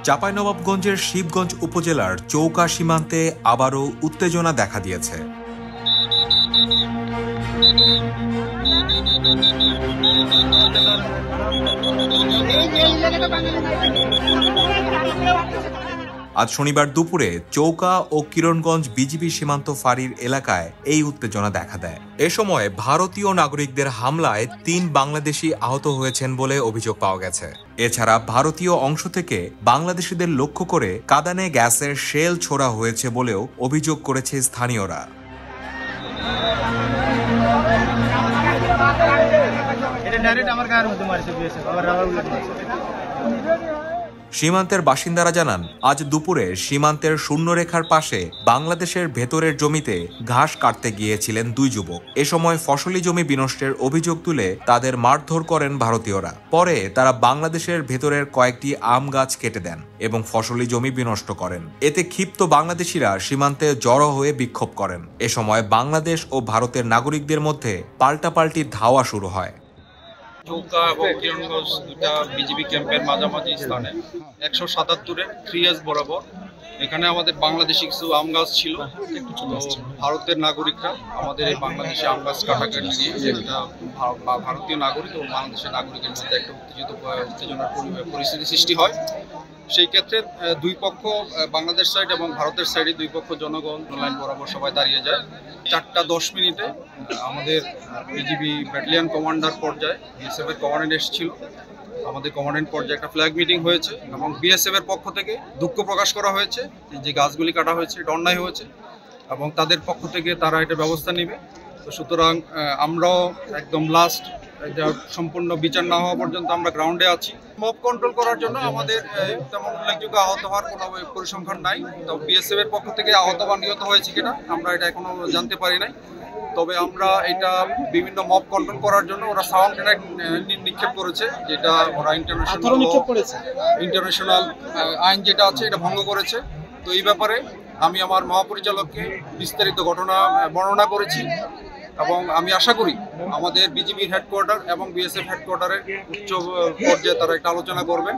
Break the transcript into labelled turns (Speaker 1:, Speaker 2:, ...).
Speaker 1: চাঁপাইনবাবগঞ্জের শিবগঞ্জ উপজেলার চৌকা সীমান্তে আবারও উত্তেজনা দেখা দিয়েছে। আজ শনিবার দুপুরে চৌকা ও কিরণগঞ্জ বিজিবি সীমান্ত ফাঁড়ির এলাকায় এই উত্তেজনা দেখা দেয়। এ সময় ভারতীয় নাগরিকদের হামলায় ৩ বাংলাদেশি আহত হয়েছেন বলে অভিযোগ পাওয়া গেছে। এছাড়া ভারতীয় অংশ থেকে বাংলাদেশিদের লক্ষ্য করে কাঁদানে গ্যাসের শেল ছোড়া হয়েছে বলেও অভিযোগ করেছে স্থানীয়রা। সীমান্তের বাসিন্দারা জানান, আজ দুপুরে সীমান্তের শূন্যরেখার পাশে বাংলাদেশের ভেতরের জমিতে ঘাস কাটতে গিয়েছিলেন 2 যুবক। এ সময় ফসলি জমি বিনষ্টের অভিযোগ তুলে তাদের মারধর করেন ভারতীয়রা। পরে তারা বাংলাদেশের ভেতরের কয়েকটি আম গাছ কেটে দেন এবং ফসলি জমি বিনষ্ট করেন। এতে ক্ষিপ্ত বাংলাদেশিরা সীমান্তে জড়ো হয়ে বিক্ষোভ করেন। এ সময় বাংলাদেশ ও ভারতের নাগরিকদের মধ্যে পাল্টাপাল্টি ধাওয়া শুরু হয়।
Speaker 2: চৌকা এবং কিরণগঞ্জ দুটা বিজিবি ক্যাম্পের মাঝামাঝি স্থানে 177-এর 3S বরাবর এখানে আমাদের বাংলাদেশি কিছু আম গাছ ছিল। ভারতের নাগরিকরা আমাদের এই বাংলাদেশি আম গাছ কাটাকাটি নিয়ে যেটা ভারতীয় নাগরিক এবং বাংলাদেশের নাগরিকের মধ্যে একটা উত্তেজনার পরিস্থিতি সৃষ্টি হয়। সেই ক্ষেত্রে দুই পক্ষ, বাংলাদেশ সাইড এবং ভারতের সাইডে দুই পক্ষ জনগণ লাইন বরাবর সবাই দাঁড়িয়ে যায়। 4:10 আমাদের বিজিবি ব্যাটালিয়ন কমান্ডার পর্যায়ে বিএসএফ এর কমান্ডেন্ট এসেছিল। আমাদের কমান্ডেন্ট পর্যায়ে একটা ফ্ল্যাগ মিটিং হয়েছে এবং বিএসএফ এর পক্ষ থেকে দুঃখ প্রকাশ করা হয়েছে যে গাছগুলি কাটা হয়েছে, এটা অন্যায় হয়েছে এবং তাদের পক্ষ থেকে তারা এটা ব্যবস্থা নেবে। তো সুতরাং আমরাও একদম লাস্ট সম্পূর্ণ বিচার না হওয়া পর্যন্ত আমরা গ্রাউন্ডে আছি। মব কন্ট্রোল করার জন্য আমাদের তেমন উল্লেখযোগ্য আহত হওয়ার কোনো পরিসংখ্যান নাই। তো বিএসএফ এর পক্ষ থেকে আহত বা নিহত হয়েছে কিনা আমরা এটা এখনো জানতে পারি নাই। তবে আমরা এটা বিভিন্ন মব কন্ট্রোল করার জন্য ওরা সাউন্ড গ্রেনেড নিক্ষেপ করেছে, যেটা ওরা ইন্টারন্যাশনাল আইন যেটা আছে এটা ভঙ্গ করেছে। তো এই ব্যাপারে আমি আমার মহাপরিচালককে বিস্তারিত ঘটনা বর্ণনা করেছি এবং আমি আশা করি আমাদের বিজিবির হেডকোয়ার্টার এবং বিএসএফ হেডকোয়ার্টারের উচ্চ পর্যায়ে তারা একটা আলোচনা করবেন।